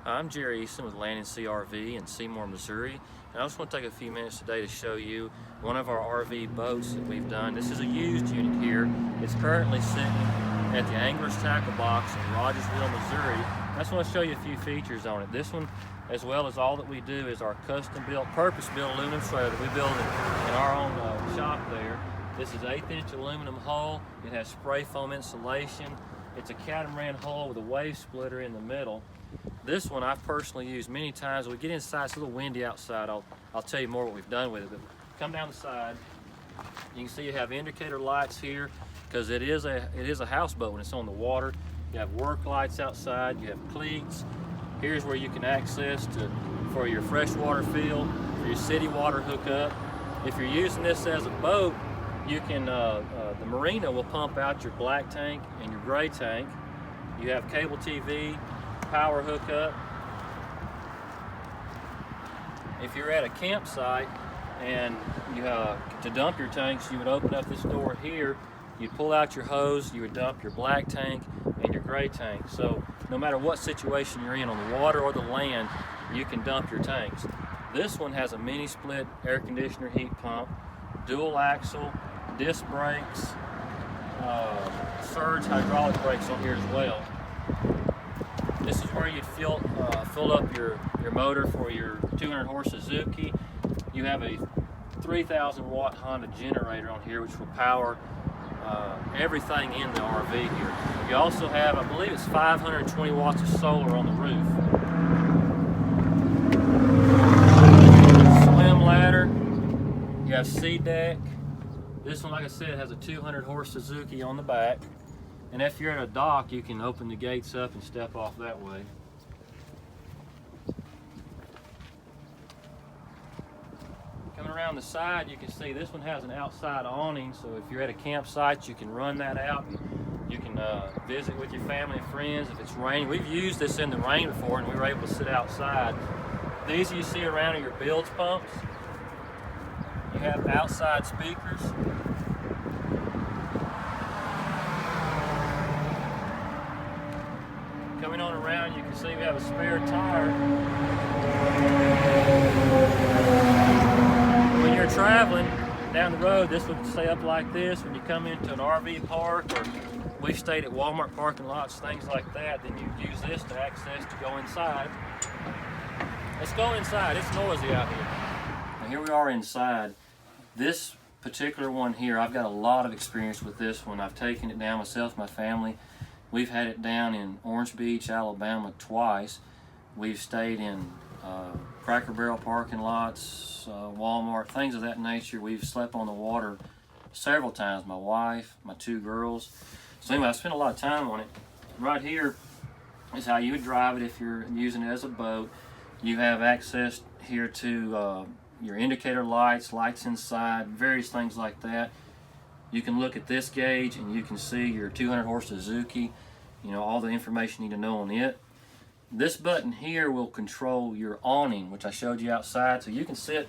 I'm Jerry Easton with Landon CRV in Seymour, Missouri, and I just want to take a few minutes today to show you one of our RV boats that we've done. This is a used unit here. It's currently sitting at the Angler's Tackle Box in Rogersville, Missouri. I just want to show you a few features on it. This one, as well as all that we do, is our custom-built, purpose-built aluminum trailer that we build in our own shop there. This is 1/8" aluminum hull. It has spray foam insulation. It's a catamaran hull with a wave splitter in the middle. This one I've personally used many times. When we get inside, it's a little windy outside. I'll tell you more what we've done with it. But come down the side, you can see you have indicator lights here because it is a houseboat when it's on the water. You have work lights outside. You have cleats. Here's where you can access for your freshwater fill, for your city water hookup. If you're using this as a boat, you can the marina will pump out your black tank and your gray tank. You have cable TV, power hookup. If you're at a campsite and you to dump your tanks, you would open up this door here. You'd pull out your hose. You would dump your black tank and your gray tank. So no matter what situation you're in, on the water or the land, you can dump your tanks. This one has a mini split air conditioner heat pump, dual axle, disc brakes, surge hydraulic brakes on here as well. This is where you'd fill up your motor for your 200 horse Suzuki. You have a 3,000 watt Honda generator on here which will power everything in the RV here. You also have, I believe it's 520 watts of solar on the roof. Swim ladder. You have C-deck. This one, like I said, has a 200 horse Suzuki on the back. And if you're at a dock, you can open the gates up and step off that way. Coming around the side, you can see this one has an outside awning, so if you're at a campsite, you can run that out and you can visit with your family and friends. If it's raining, we've used this in the rain before and we were able to sit outside. These you see around are your bilge pumps. You have outside speakers. Coming on around, you can see we have a spare tire. When you're traveling down the road, this would stay up like this. When you come into an RV park, or we've stayed at Walmart parking lots, things like that, then you use this to access to go inside. Let's go inside. It's noisy out here. Now here we are inside. This particular one here, I've got a lot of experience with this one. I've taken it down myself, my family. We've had it down in Orange Beach, Alabama twice. We've stayed in Cracker Barrel parking lots, Walmart, things of that nature. We've slept on the water several times, my wife, my 2 girls. So anyway, I spent a lot of time on it. Right here is how you would drive it if you're using it as a boat. You have access here to your indicator lights, lights inside, various things like that. You can look at this gauge and you can see your 200 horse Suzuki, all the information you need to know on it. This button here will control your awning, which I showed you outside. So you can sit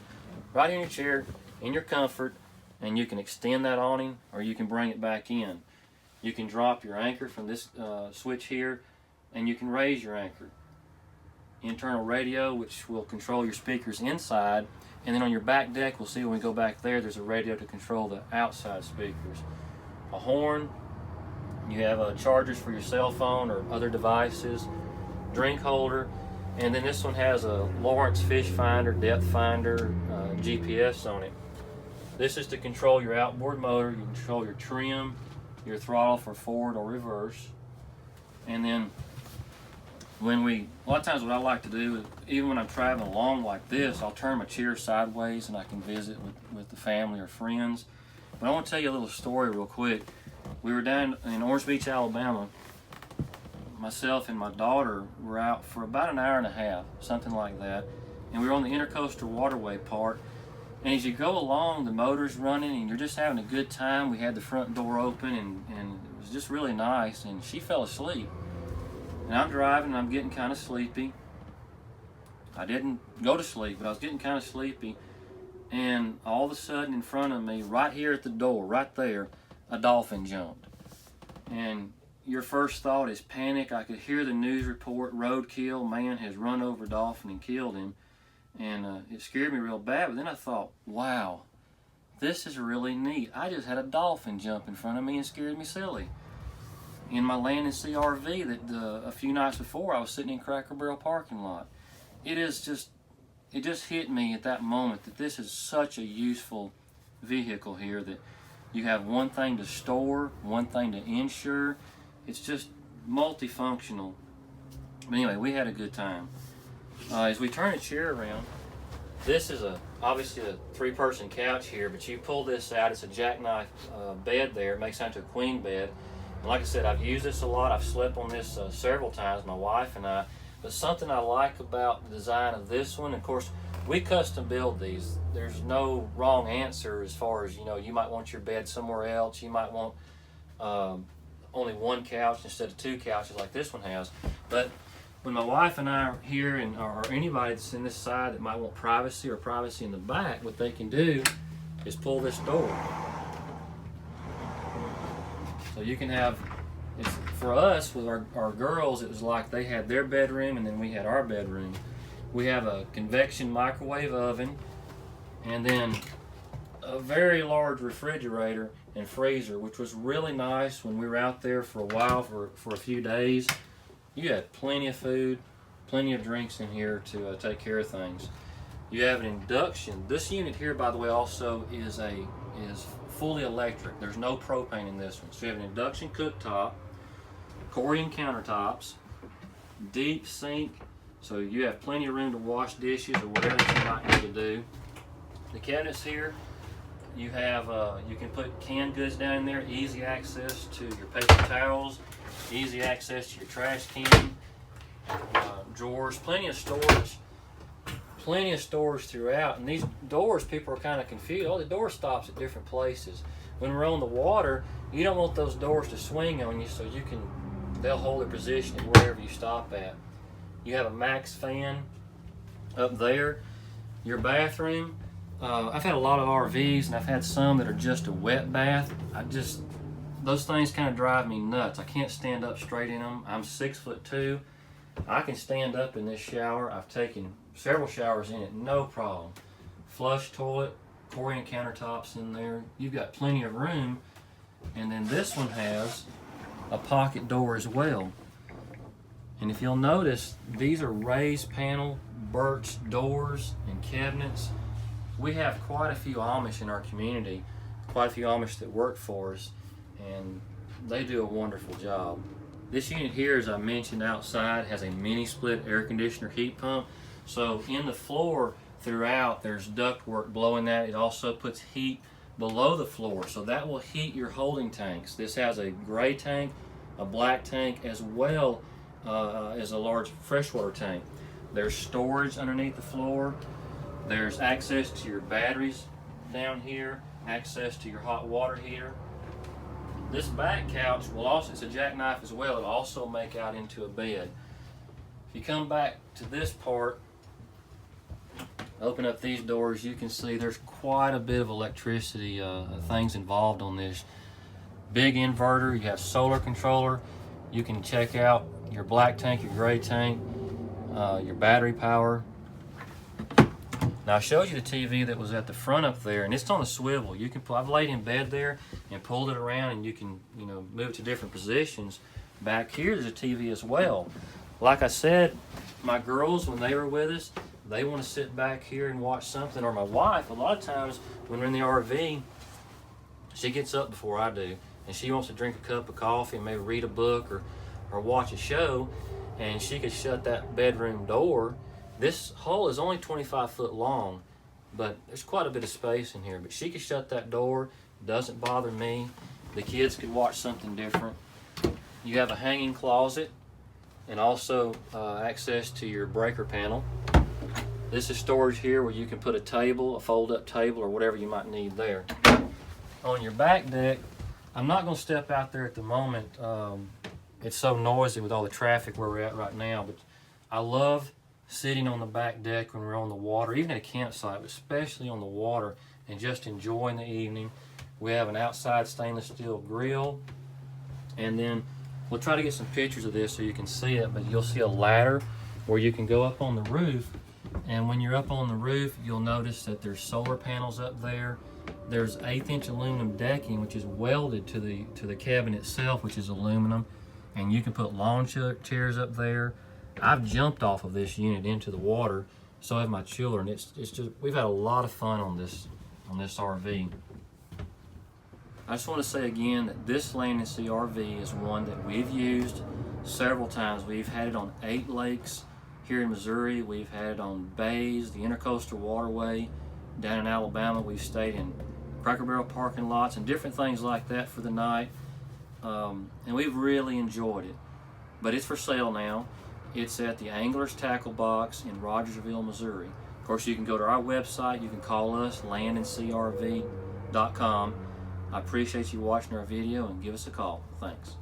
right in your chair in your comfort and you can extend that awning or you can bring it back in. You can drop your anchor from this switch here and you can raise your anchor. Internal radio, which will control your speakers inside. And then on your back deck, we'll see when we go back there, there's a radio to control the outside speakers. A horn, you have chargers for your cell phone or other devices, drink holder, and then this one has a Lawrence fish finder, depth finder, GPS on it. This is to control your outboard motor. You control your trim, your throttle for forward or reverse. And then a lot of times what I like to do is, even when I'm traveling along like this, I'll turn my chair sideways and I can visit with the family or friends. But I want to tell you a little story real quick. We were down in Orange Beach, Alabama. Myself and my daughter were out for about an hour and a half, something like that. And we were on the intercoastal waterway part. And as you go along, the motor's running and you're just having a good time. We had the front door open and it was just really nice. And she fell asleep. And I'm driving and I'm getting kind of sleepy. I didn't go to sleep, but I was getting kind of sleepy. And all of a sudden in front of me, right here at the door, right there, a dolphin jumped. And your first thought is panic. I could hear the news report, roadkill, man has run over a dolphin and killed him. And it scared me real bad, but then I thought, wow, this is really neat. I just had a dolphin jump in front of me and scared me silly. In my land and sea RV that a few nights before I was sitting in Cracker Barrel parking lot. It just hit me at that moment that this is such a useful vehicle here, that you have one thing to store, one thing to insure. It's just multifunctional. But anyway, we had a good time. As we turn the chair around, this is obviously a 3-person couch here, but you pull this out, it's a Jackknife bed there. It makes it into a queen bed. And like I said, I've used this a lot. I've slept on this several times, my wife and I. But something I like about the design of this one, of course, we custom build these. There's no wrong answer as far as, you might want your bed somewhere else. You might want only one couch instead of 2 couches like this one has. But when my wife and I are here, or anybody that's in this side that might want privacy or privacy in the back, what they can do is pull this door. So you can have, for us, with our girls, it was like they had their bedroom and then we had our bedroom. We have a convection microwave oven and then a very large refrigerator and freezer, which was really nice when we were out there for a while, for a few days. You had plenty of food, plenty of drinks in here to take care of things. You have an induction. This unit here, by the way, also is fully electric. There's no propane in this one. So you have an induction cooktop, Corian countertops, deep sink, so you have plenty of room to wash dishes or whatever you might need to do. The cabinets here, you have you can put canned goods down in there, easy access to your paper towels, easy access to your trash can, drawers, plenty of storage throughout. And these doors, people are kind of confused. Oh, the door stops at different places. When we're on the water, you don't want those doors to swing on you, so they'll hold their position wherever you stop at. You have a max fan up there. Your bathroom, I've had a lot of RVs and I've had some that are just a wet bath. Those things kind of drive me nuts. I can't stand up straight in them. I'm 6'2". I can stand up in this shower. I've taken several showers in it, no problem. Flush toilet, Corian countertops in there. You've got plenty of room. And then this one has a pocket door as well. And if you'll notice, these are raised panel birch doors and cabinets. We have quite a few Amish in our community, quite a few Amish that work for us, and they do a wonderful job. This unit here, as I mentioned outside, has a mini split air conditioner heat pump. So in the floor throughout, there's ductwork blowing that. It also puts heat below the floor, so that will heat your holding tanks. This has a gray tank, a black tank, as well as a large freshwater tank. There's storage underneath the floor. There's access to your batteries down here, access to your hot water heater. This back couch will also, it's a Jackknife as well, it'll also make out into a bed. If you come back to this part, open up these doors, you can see there's quite a bit of electricity things involved on this. Big inverter, you have solar controller, you can check out your black tank, your gray tank, your battery power. Now I showed you the TV that was at the front up there, and it's on a swivel. You can I've laid in bed there and pulled it around, and you can move it to different positions. Back here there's a TV as well. Like I said, my girls, when they were with us, they want to sit back here and watch something, or my wife, a lot of times when we're in the RV, she gets up before I do, and she wants to drink a cup of coffee and maybe read a book or watch a show, and she could shut that bedroom door. This hall is only 25 foot long, but there's quite a bit of space in here. But she could shut that door, doesn't bother me. The kids could watch something different. You have a hanging closet and also access to your breaker panel. This is storage here where you can put a table, a fold-up table, or whatever you might need there. On your back deck, I'm not going to step out there at the moment. It's so noisy with all the traffic where we're at right now, but I love sitting on the back deck when we're on the water, even at a campsite, but especially on the water, and just enjoying the evening. We have an outside stainless steel grill, and then We'll try to get some pictures of this so you can see it, but you'll see a ladder where you can go up on the roof. And when you're up on the roof, you'll notice that there's solar panels up there. There's 1/8" aluminum decking, which is welded to the cabin itself, which is aluminum. And you can put lawn chairs up there. I've jumped off of this unit into the water, so have my children. It's just, we've had a lot of fun on this RV. I just want to say again that this Land and Sea RV is one that we've used several times. We've had it on 8 lakes here in Missouri. We've had it on bays, the Intercoastal Waterway. Down in Alabama, we've stayed in Cracker Barrel parking lots and different things like that for the night. And we've really enjoyed it. But it's for sale now. It's at the Angler's Tackle Box in Rogersville, Missouri. Of course, you can go to our website. You can call us, landandsearv.com. I appreciate you watching our video, and give us a call. Thanks.